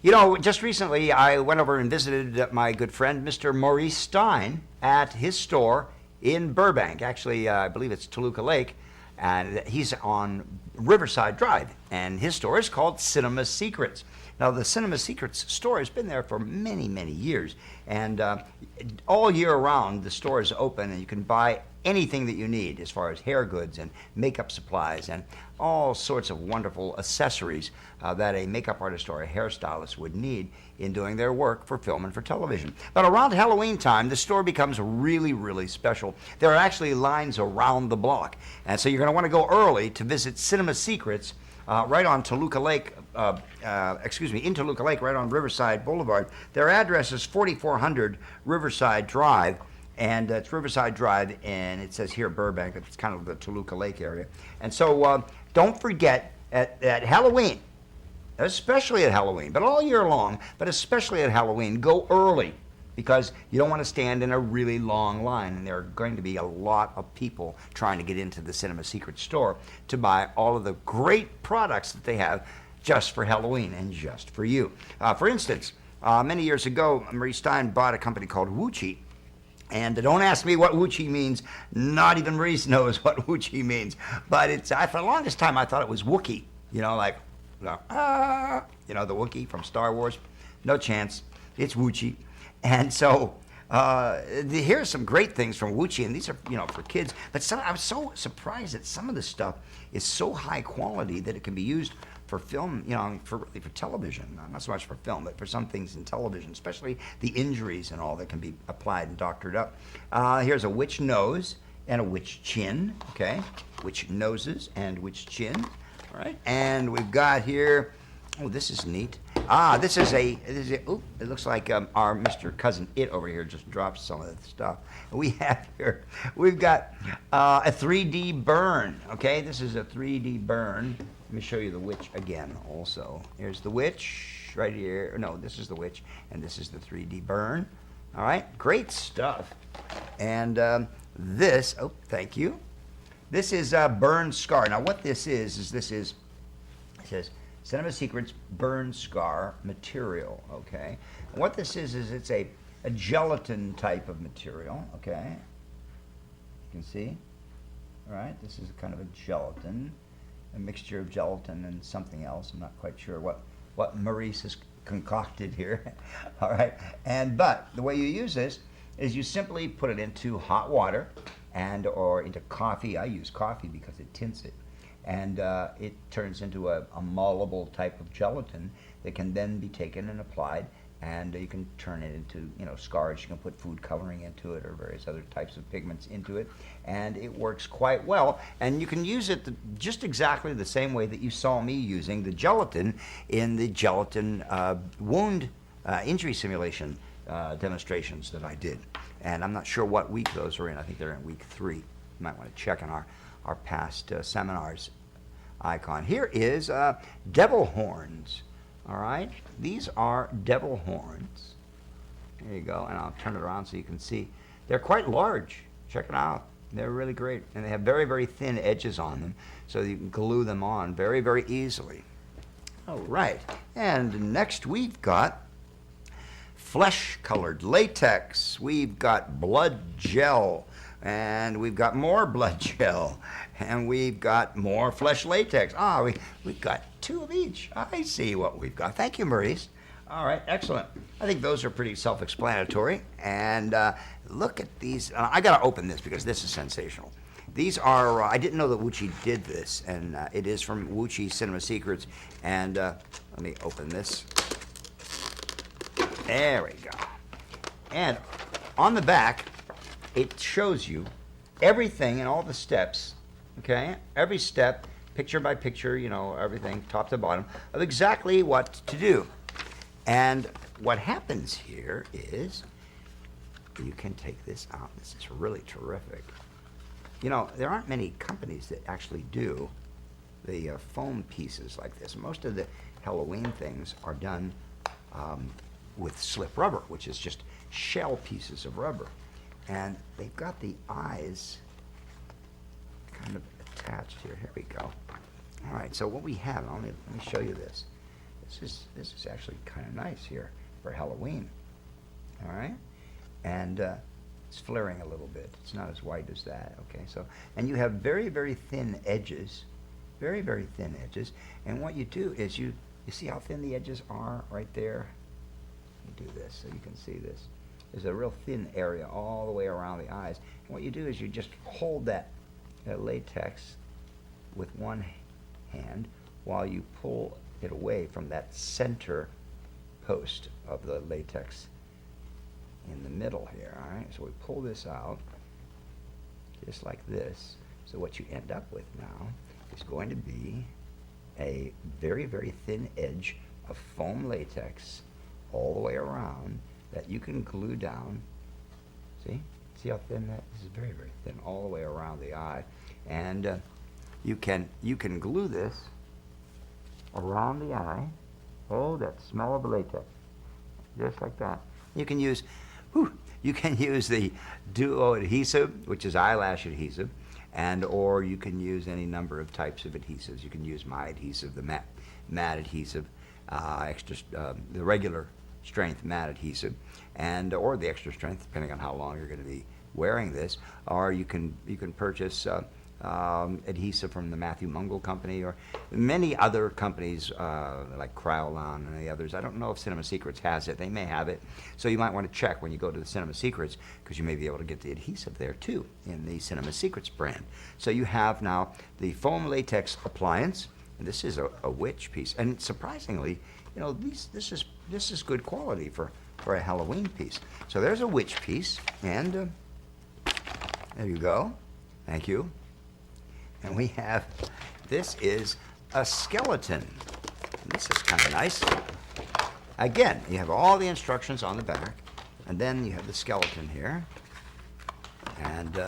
You know, just recently I went over and visited my good friend, Mr. Maurice Stein, at his store in Burbank. Actually, I believe it's Toluca Lake, and he's on Riverside Drive, and his store is called Cinema Secrets. Now, the Cinema Secrets store has been there for many, many years, and all year round the store is open, and you can buy anything that you need as far as hair goods and makeup supplies and all sorts of wonderful accessories that a makeup artist or a hairstylist would need in doing their work for film and for television. But around Halloween time, the store becomes really, really special. There are actually lines around the block, and so you're going to want to go early to visit Cinema Secrets right on Toluca Lake, in Toluca Lake, right on Riverside Boulevard. Their address is 4400 Riverside Drive, and it's Riverside Drive, and it says here Burbank. It's kind of the Toluca Lake area. And so don't forget at Halloween, especially at Halloween, but all year long, but especially at Halloween, go early, because you don't want to stand in a really long line, and there are going to be a lot of people trying to get into the Cinema Secret store to buy all of the great products that they have just for Halloween and just for you. For instance, many years ago, Maurice Stein bought a company called Wuchi. And don't ask me what Wuchi means. Not even Maurice knows what Wuchi means. But for the longest time, I thought it was Wookiee. You know, like, the Wookiee from Star Wars. No chance. It's Wuchi. And so here's some great things from Wuchi, and these are, for kids. But I was so surprised that some of the stuff is so high quality that it can be used for film, for television. Not so much for film, but for some things in television, especially the injuries and all that can be applied and doctored up. Here's a witch nose and a witch chin, okay? Witch noses and witch chin, all right? And we've got here, oh, this is neat. It looks like our Mr. Cousin It over here just dropped some of the stuff. We've got a 3D burn, okay? This is a 3D burn. Let me show you the witch again also. Here's the witch right here. No, this is the witch, and this is the 3D burn. All right, great stuff. And thank you. This is burn scar. Now, what this is it says, Cinema Secrets burn scar material, okay? And what this is it's a gelatin type of material, okay? You can see, all right? This is kind of a gelatin, a mixture of gelatin and something else. I'm not quite sure what Maurice has concocted here, all right? But the way you use this is you simply put it into hot water or into coffee. I use coffee because it tints it. And it turns into a malleable type of gelatin that can then be taken and applied, and you can turn it into scars. You can put food coloring into it or various other types of pigments into it, and it works quite well. And you can use it just exactly the same way that you saw me using the gelatin in the gelatin wound injury simulation demonstrations that I did. And I'm not sure what week those are in. I think they're in week 3. You might want to check on our past seminars icon. Here is devil horns. All right, these are devil horns. There you go, and I'll turn it around so you can see. They're quite large. Check it out. They're really great, and they have very, very thin edges on them, so you can glue them on very, very easily. All right, and next we've got flesh-colored latex. We've got blood gel. And we've got more blood gel, and we've got more flesh latex. We've got 2 of each. I see what we've got. Thank you, Maurice. All right, excellent. I think those are pretty self-explanatory. And look at these. I got to open this because this is sensational. These are, I didn't know that Wuchi did this, and it is from Wuchi Cinema Secrets. And let me open this. There we go. And on the back, it shows you everything and all the steps, okay? Every step, picture by picture, everything, top to bottom, of exactly what to do. And what happens here is you can take this out. This is really terrific. There aren't many companies that actually do the foam pieces like this. Most of the Halloween things are done with slip rubber, which is just shell pieces of rubber. And they've got the eyes kind of attached here. Here we go. All right, so what we have, let me show you this. This is actually kind of nice here for Halloween. All right, and it's flaring a little bit. It's not as white as that. Okay, so and you have very, very thin edges, very, very thin edges. And what you do is you see how thin the edges are right there. Let me do this so you can see this. There's a real thin area all the way around the eyes. And what you do is you just hold that latex with one hand while you pull it away from that center post of the latex in the middle here. All right, so we pull this out just like this. So what you end up with now is going to be a very, very thin edge of foam latex all the way around that you can glue down. See how thin that is? This is very, very thin all the way around the eye. And you can glue this around the eye. Oh, that smell of latex, just like that. You can use the Duo adhesive, which is eyelash adhesive, and or you can use any number of types of adhesives. You can use my adhesive, the matte adhesive, the regular strength matte adhesive, and or the extra strength, depending on how long you're going to be wearing this. Or you can purchase adhesive from the Matthew Mungle Company or many other companies like Kryolan and the others. I don't know if Cinema Secrets has it. They may have it. So you might want to check when you go to the Cinema Secrets, because you may be able to get the adhesive there too in the Cinema Secrets brand. So you have now the foam latex appliance, and this is a witch piece. And surprisingly, you know, this is good quality for a Halloween piece. So there's a witch piece, and there you go. Thank you. And we have, this is a skeleton. And this is kind of nice. Again, you have all the instructions on the back, and then you have the skeleton here. And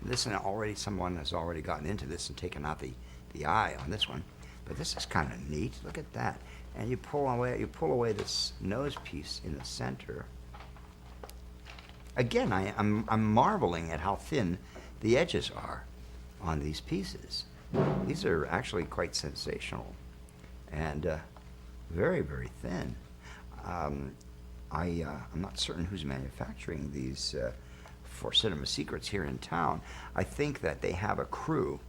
this, and already someone has already gotten into this and taken out the eye on this one. But this is kind of neat. Look at that. And you pull away this nose piece in the center. Again, I'm marveling at how thin the edges are on these pieces. These are actually quite sensational and very, very thin. I'm not certain who's manufacturing these for Cinema Secrets here in town. I think that they have a crew.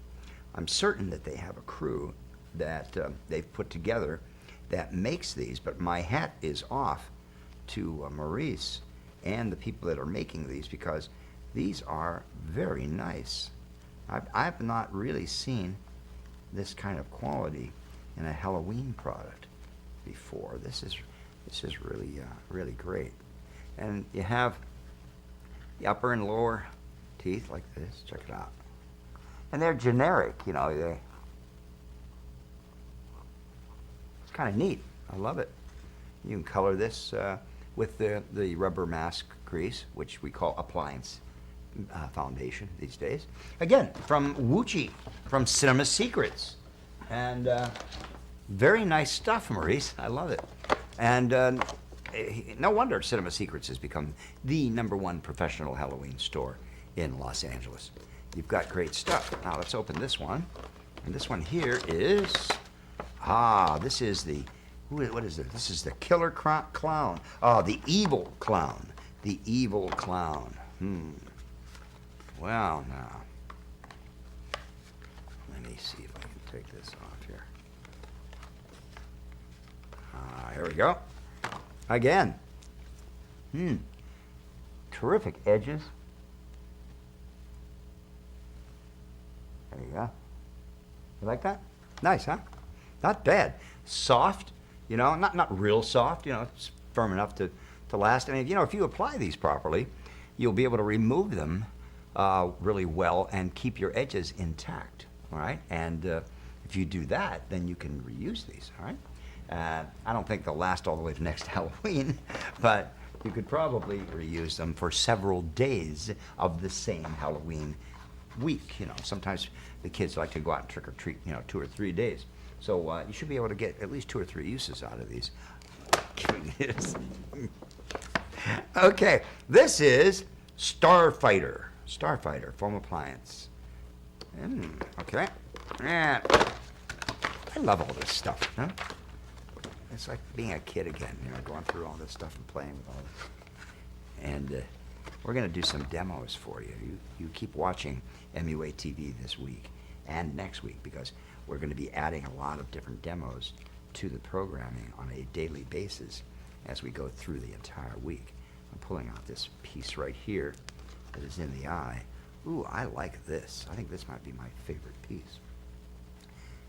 I'm certain that they have a crew that they've put together that makes these, but my hat is off to Maurice and the people that are making these, because these are very nice. I've not really seen this kind of quality in a Halloween product before. This is really really great. And you have the upper and lower teeth like this. Check it out. And they're generic, you know. It's kind of neat. I love it. You can color this with the rubber mask grease, which we call appliance foundation these days. Again, from Wuchi, from Cinema Secrets. And very nice stuff, Maurice. I love it. And no wonder Cinema Secrets has become the #1 professional Halloween store in Los Angeles. You've got great stuff. Now let's open this one. And this one here is, this is the, what is it? This is the killer clown. The evil clown. The evil clown. Well, now, let me see if I can take this off here. Here we go. Again. Terrific edges. There you go. You like that? Nice, huh? Not bad. Soft, you know, not real soft, you know, it's firm enough to last. I mean, you know, if you apply these properly, you'll be able to remove them really well and keep your edges intact, all right? And if you do that, then you can reuse these, all right? I don't think they'll last all the way to next Halloween, but you could probably reuse them for several days of the same Halloween week. You know, sometimes the kids like to go out and trick or treat, you know, 2 or 3 days. So you should be able to get at least 2 or 3 uses out of these. Okay, this is Starfighter foam appliance. Okay, and I love all this stuff. Huh? It's like being a kid again, going through all this stuff and playing with all this. And we're going to do some demos for you. You keep watching MUA TV this week and next week, because we're going to be adding a lot of different demos to the programming on a daily basis as we go through the entire week. I'm pulling out this piece right here that is in the eye. Ooh, I like this. I think this might be my favorite piece.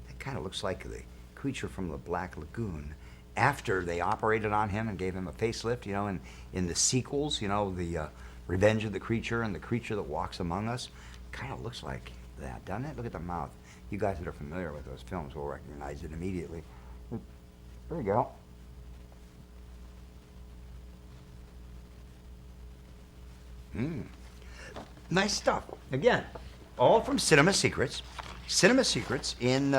It kind of looks like the creature from the Black Lagoon after they operated on him and gave him a facelift, in the sequels, the Revenge of the Creature and the Creature That Walks Among Us. Kind of looks like that, doesn't it? Look at the mouth. You guys that are familiar with those films will recognize it immediately. There you go. Nice stuff. Again, all from Cinema Secrets. Cinema Secrets in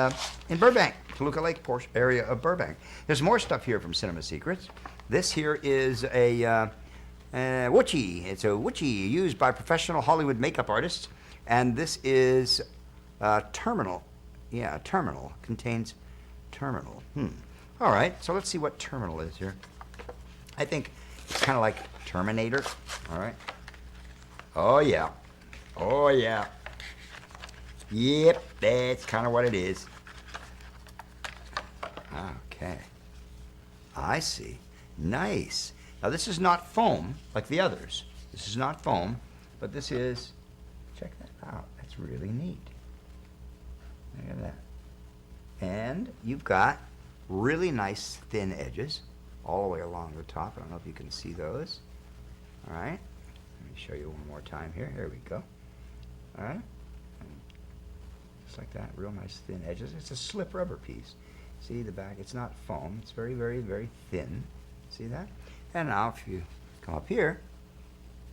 Burbank, Toluca Lake area of Burbank. There's more stuff here from Cinema Secrets. This here is a Wuchie. It's a Wuchie used by professional Hollywood makeup artists. And this is terminal. Yeah, terminal. Contains terminal. All right, so let's see what terminal is here. I think it's kind of like Terminator. All right. Oh, yeah. Oh, yeah. Yep, that's kind of what it is. Okay. I see. Nice. Now, this is not foam like the others. This is not foam, but this is, check that out. That's really neat. Look at that. And you've got really nice thin edges all the way along the top. I don't know if you can see those. All right. Let me show you one more time here. Here we go. All right. Just like that. Real nice thin edges. It's a slip rubber piece. See the back? It's not foam. It's very, very, very thin. See that? And now if you come up here,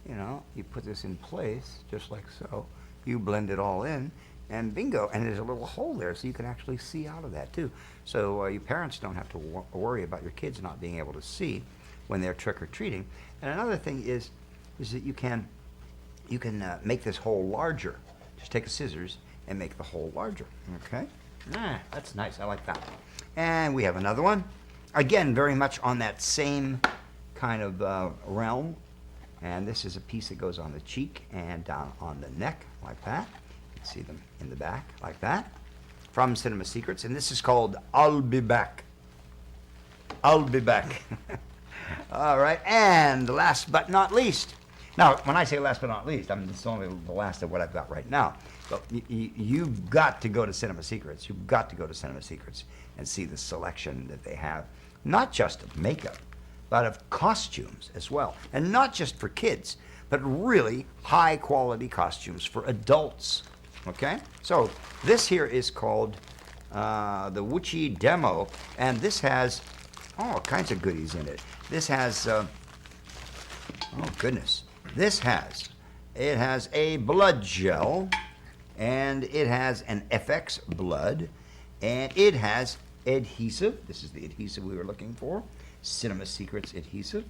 you put this in place just like so. You blend it all in, and bingo. And there's a little hole there so you can actually see out of that too. So you parents don't have to worry about your kids not being able to see when they're trick-or-treating. And another thing is that you can make this hole larger. Just take a scissors and make the hole larger. Okay? That's nice. I like that. And we have another one. Again, very much on that same kind of realm. And this is a piece that goes on the cheek and down on the neck like that. You can see them in the back like that. From Cinema Secrets. And this is called I'll Be Back. I'll Be Back. All right. And last but not least. Now, when I say last but not least, it's only the last of what I've got right now. But you've got to go to Cinema Secrets. You've got to go to Cinema Secrets and see the selection that they have, not just of makeup, but of costumes as well. And not just for kids, but really high-quality costumes for adults. Okay? So this here is called the Wuchie Demo, and this has all kinds of goodies in it. This has, oh goodness. It has a blood gel, and it has an FX blood, and it has adhesive. This is the adhesive we were looking for, Cinema Secrets adhesive.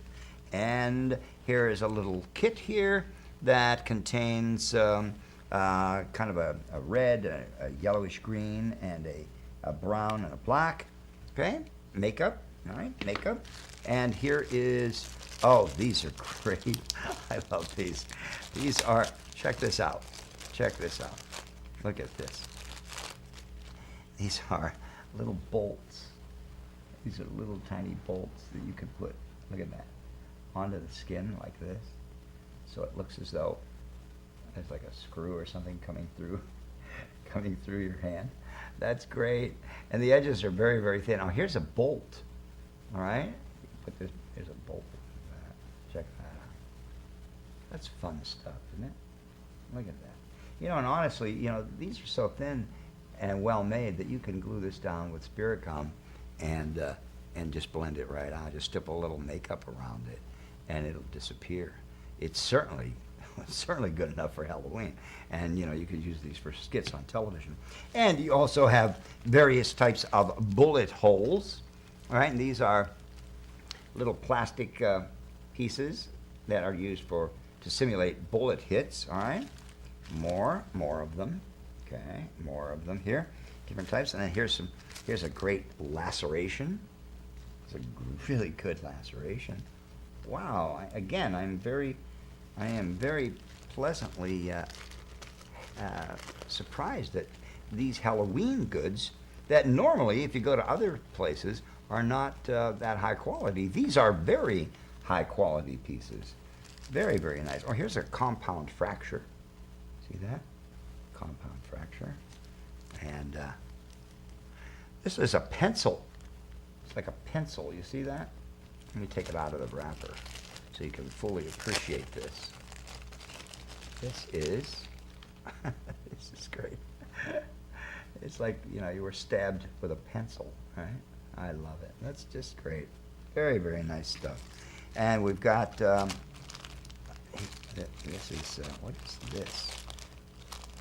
And here is a little kit here that contains kind of a red, a yellowish green, and a brown and a black. Okay, makeup, all right, makeup. And here is, oh, these are great. I love these. These are, check this out. Check this out. Look at this. These are little bolts. These are little tiny bolts that you can put, look at that, onto the skin like this. So it looks as though there's like a screw or something coming through your hand. That's great. And the edges are very, very thin. Now here's a bolt. All right? Put this, here's a bolt. Check that out. That's fun stuff, isn't it? Look at that. And honestly, these are so thin and well made that you can glue this down with Spirit Gum and just blend it right out. Just strip a little makeup around it, and it'll disappear. It's certainly good enough for Halloween. And you could use these for skits on television. And you also have various types of bullet holes. All right, and these are little plastic pieces that are used to simulate bullet hits. All right, more of them. Okay, more of them here, different types. And then here's a great laceration. It's a really good laceration. Wow. Again, I am very pleasantly surprised that these Halloween goods that normally, if you go to other places, are not that high quality. These are very high quality pieces. Very, very nice. Oh, here's a compound fracture. See that? Compound fracture. And this is a pencil. It's like a pencil. You see that? Let me take it out of the wrapper so you can fully appreciate this. This is, this is great. It's like, you know, you were stabbed with a pencil, right? I love it. That's just great. Very, very nice stuff. And we've got, this is, what is this?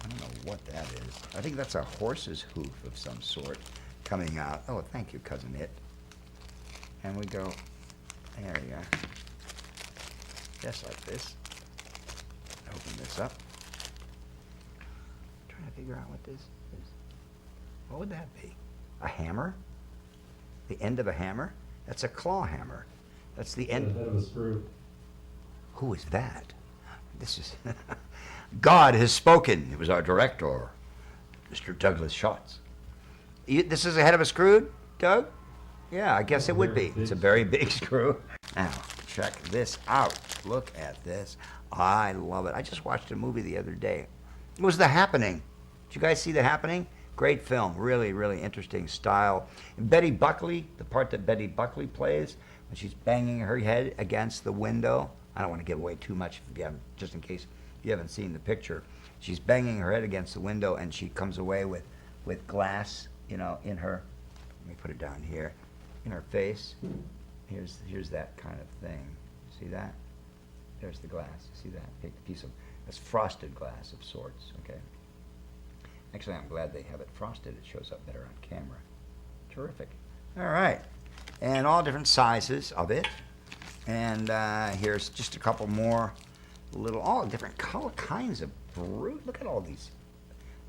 I don't know what that is. I think that's a horse's hoof of some sort coming out. Oh, thank you, Cousin It. And we go, there you go. Just like this. Open this up. I'm trying to figure out what this is. What would that be? A hammer? The end of a hammer? That's a claw hammer. That's the end. The head of a screw. Who is that? This is God has spoken. It was our director, Mr. Douglas Schatz. This is the head of a screw, Doug? Yeah, I guess it would be. It's a very big screw. Now, check this out. Look at this. I love it. I just watched a movie the other day. It was The Happening. Did you guys see The Happening? Great film. Really, really interesting style. And Betty Buckley, the part that Betty Buckley plays, when she's banging her head against the window. I don't want to give away too much if you haven't, just in case you haven't seen the picture. She's banging her head against the window, and she comes away with glass, you know, in her, let me put it down here, in her face. Here's that kind of thing. See that? There's the glass. See that? Big piece of, that's frosted glass of sorts, okay? Actually, I'm glad they have it frosted. It shows up better on camera. Terrific. All right. And all different sizes of it. And here's just a couple more little, all different kinds of bruises. Look at all these,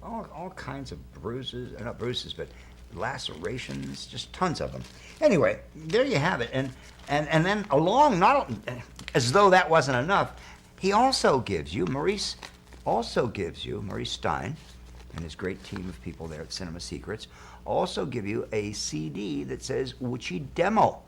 all kinds of bruises, not bruises, but lacerations, just tons of them. Anyway, there you have it. And then along, not as though that wasn't enough, he also gives you, Maurice Stein, and his great team of people there at Cinema Secrets, also give you a CD that says Witchy Demo.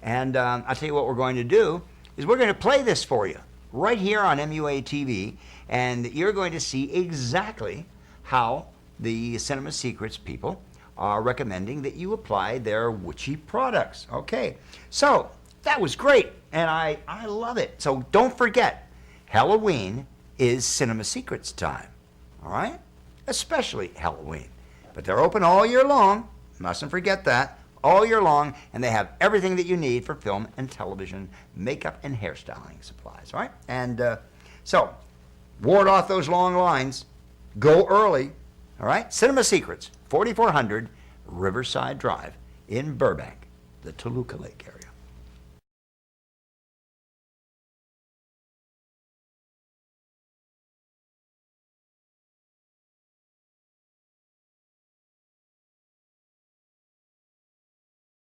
And I'll tell you what we're going to do is we're going to play this for you right here on MUA TV, and you're going to see exactly how the Cinema Secrets people are recommending that you apply their witchy products. Okay, so that was great, and I love it. So don't forget, Halloween is Cinema Secrets time, all right? Especially Halloween. But they're open all year long. Mustn't forget that. All year long, and they have everything that you need for film and television, makeup and hairstyling supplies, all right? And so, ward off those long lines. Go early, all right? Cinema Secrets, 4400 Riverside Drive in Burbank, the Toluca Lake area.